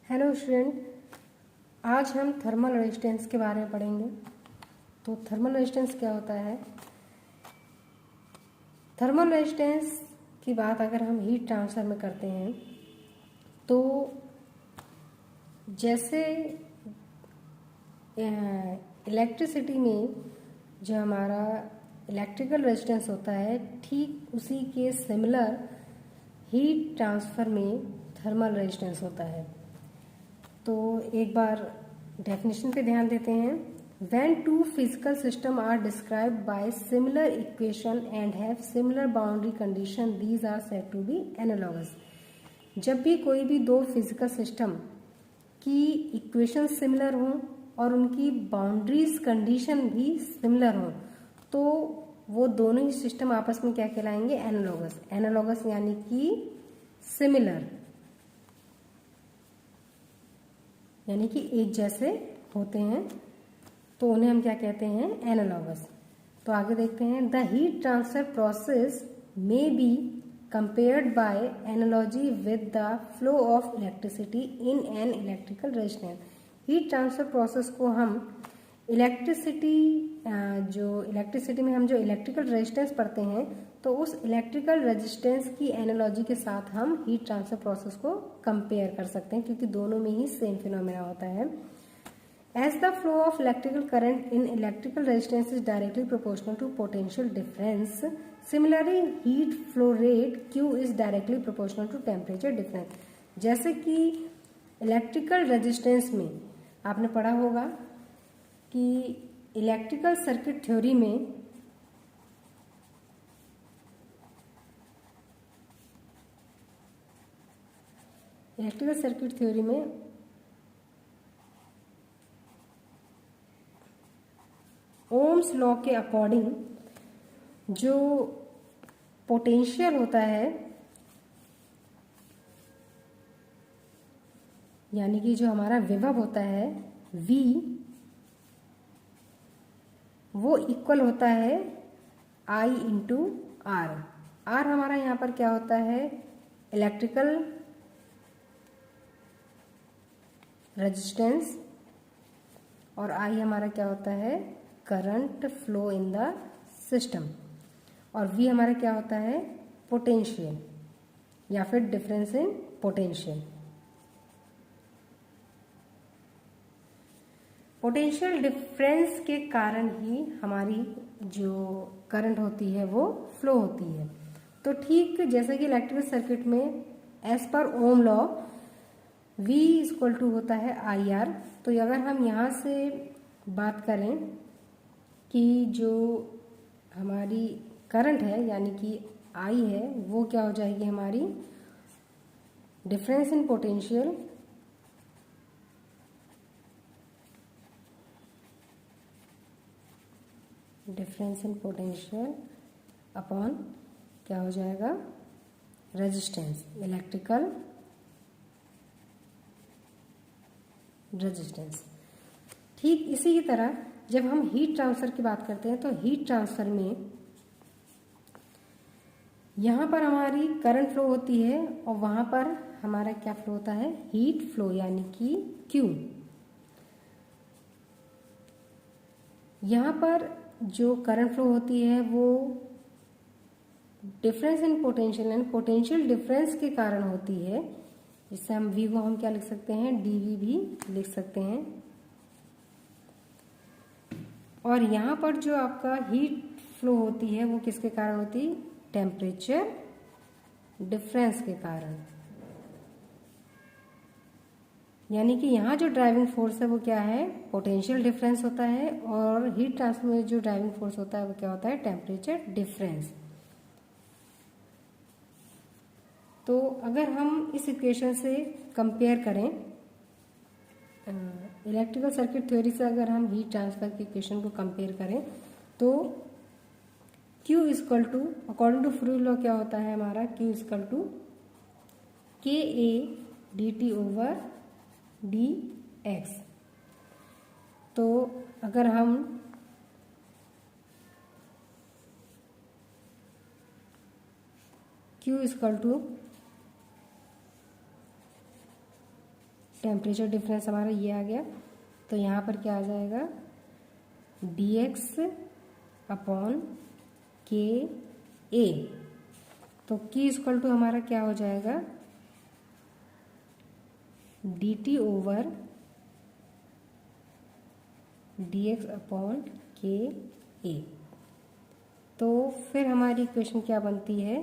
Hello student, आज हम thermal resistance के बारे में पढ़ेंगे। तो थर्मल रेजिस्टेंस क्या होता है? थर्मल रेजिस्टेंस की बात अगर हम हीट ट्रांसफ़र में करते हैं तो जैसे इलेक्ट्रिसिटी में जो हमारा इलेक्ट्रिकल रेजिस्टेंस होता है, ठीक उसी के सिमिलर हीट ट्रांसफ़र में थर्मल रेजिस्टेंस होता है। तो एक बार डेफिनेशन पे ध्यान देते हैं। When two physical systems are described by similar equation and have similar boundary condition, these are said to be analogous। जब भी कोई भी दो फिजिकल सिस्टम की इक्वेशन सिमिलर हों और उनकी बाउंड्रीज कंडीशन भी सिमिलर हों तो वो दोनों ही सिस्टम आपस में क्या कहलाएंगे? एनालॉगस। एनालॉगस यानी कि सिमिलर, यानी कि एक जैसे होते हैं तो उन्हें हम क्या कहते हैं? एनालॉगस। तो आगे देखते हैं। The heat transfer process may be compared by analogy with the flow of electricity in an electrical resistance. Heat transfer process को हम इलेक्ट्रिसिटी में हम जो इलेक्ट्रिकल रेजिस्टेंस पढ़ते हैं तो उस इलेक्ट्रिकल रेजिस्टेंस की एनालॉजी के साथ हम हीट ट्रांसफर प्रोसेस को कंपेयर कर सकते हैं, क्योंकि दोनों में ही सेम फिनोमेना होता है। As the flow of electrical current in electrical resistance is directly proportional to potential difference, similarly heat flow rate Q is directly proportional to temperature difference। जैसे कि इलेक्ट्रिकल रेजिस्टेंस में आपने पढ़ा होगा कि इलेक्ट्रिकल सर्किट थ्योरी में Ohm's law के according जो पोटेंशियल होता है, यानी कि जो हमारा विभव होता है V, वो इक्वल होता है I इंटू R। R हमारा यहाँ पर क्या होता है? इलेक्ट्रिकल रेजिस्टेंस, और I हमारा क्या होता है? Current flow in the system, और V हमारा क्या होता है? पोटेंशियल या फिर difference in potential. Potential difference के कारण ही हमारी जो करंट होती है वो फ्लो होती है। तो ठीक जैसे कि इलेक्ट्रिकल सर्किट में एज पर ohm law V equal to होता है IR। तो अगर हम यहाँ से बात करें कि जो हमारी करंट है यानी कि I है, वो क्या हो जाएगी? हमारी डिफरेंस इन पोटेंशियल अपॉन क्या हो जाएगा? Resistance, electrical resistance. ठीक इसी की तरह जब हम हीट ट्रांसफर की बात करते हैं तो हीट ट्रांसफर में यहाँ पर हमारी करंट फ्लो होती है और वहाँ पर हमारा क्या फ्लो होता है? हीट फ्लो, यानी कि Q। यहाँ पर जो करंट फ्लो होती है वो difference in potential and potential difference के कारण होती है, जिससे हम V को हम क्या लिख सकते हैं? dV भी लिख सकते हैं। और यहाँ पर जो आपका हीट फ्लो होती है वो किसके कारण होती है? टेम्परेचर डिफरेंस के कारण। यानी कि यहाँ जो ड्राइविंग फोर्स है वो क्या है? पोटेंशियल डिफरेंस होता है, और हीट ट्रांसफर में जो ड्राइविंग फोर्स होता है वो क्या होता है? Temperature difference. तो अगर हम इस इक्वेशन से कंपेयर करें, इलेक्ट्रिकल सर्किट थ्योरी से अगर हम हीट ट्रांसफर की इक्वेशन को कंपेयर करें तो Q equal to, according to fluid law क्या होता है हमारा? Q equal to KA dt over dx। तो अगर हम Q equal to temperature difference हमारा ये आ गया। तो यहाँ पर क्या आ जाएगा, dx अपॉन के ए। तो Q इक्वल टू हमारा क्या हो जाएगा, dt over dx upon K A. तो फिर हमारी इक्वेशन क्या बनती है,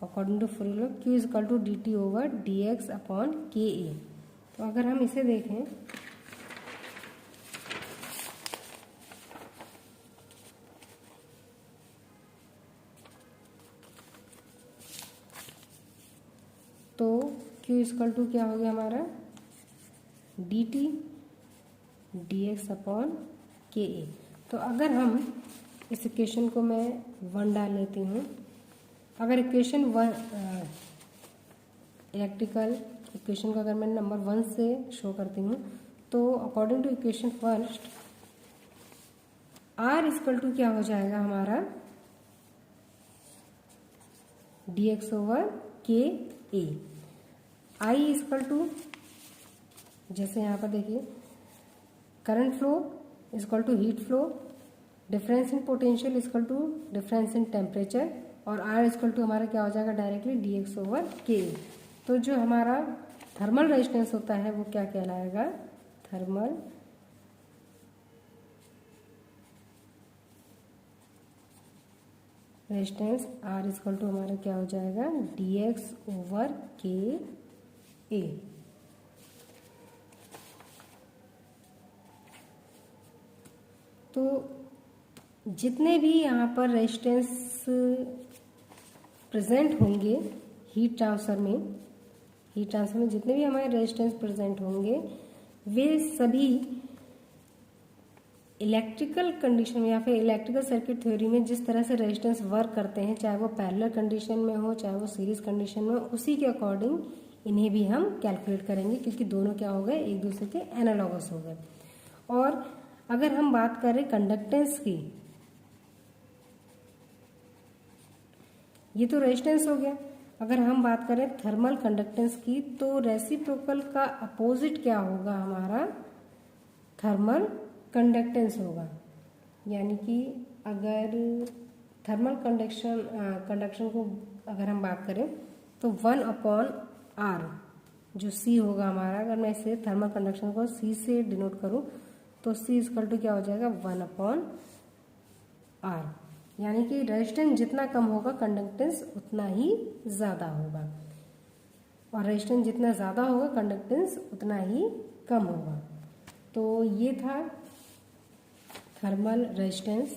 according to formula Q equal to dt over dx upon K A. तो अगर हम इसे देखें तो Q इक्वल टू क्या हो गया हमारा, dt dx upon K A. तो अगर हम इस इक्वेशन को मैं 1 डाल लेती हूँ, अगर इक्वेशन 1 इलेक्ट्रिकल इक्वेशन को अगर मैं नंबर 1 से शो करती हूँ, तो according to equation first R equal to क्या हो जाएगा हमारा, dx ओवर के ए। I इक्वल टू, जैसे यहाँ पर देखिए, current flow equal to heat flow, difference in potential equal to difference in temperature, और R इक्वल टू हमारा क्या हो जाएगा डायरेक्टली dx ओवर के। तो जो हमारा थर्मल रेजिस्टेंस होता है वो क्या कहलाएगा, thermal resistance R equal to हमारा क्या हो जाएगा, dx ओवर के ए। तो जितने भी यहाँ पर रेजिस्टेंस प्रेजेंट होंगे हीट ट्रांसफर में जितने भी हमारे रेजिस्टेंस प्रेजेंट होंगे वे सभी इलेक्ट्रिकल कंडीशन में या फिर इलेक्ट्रिकल सर्किट थ्योरी में जिस तरह से रेजिस्टेंस वर्क करते हैं, चाहे वो पैरेलल कंडीशन में हो चाहे वो सीरीज कंडीशन में हो, उसी के अकॉर्डिंग इन्हें भी हम कैलकुलेट करेंगे, क्योंकि दोनों क्या हो गए, एक दूसरे के एनालॉगस हो गए। और अगर हम बात करें कंडक्टेंस की, ये तो रेजिस्टेंस हो गया। अगर हम बात करें थर्मल कंडक्टेंस की, तो रेसिप्रोकल का अपोजिट क्या होगा हमारा, थर्मल कंडक्टेंस होगा। यानी कि अगर थर्मल कंडक्शन को अगर हम बात करें तो 1 अपॉन आर जो C होगा हमारा, अगर मैं इसे थर्मल कंडक्शन को C से डिनोट करूं तो C इक्वल टू क्या हो जाएगा, 1 अपॉन आर। यानी कि रेजिस्टेंस जितना कम होगा कंडक्टेंस उतना ही ज़्यादा होगा, और रेजिस्टेंस जितना ज़्यादा होगा कंडक्टेंस उतना ही कम होगा। तो ये था थर्मल रेजिस्टेंस।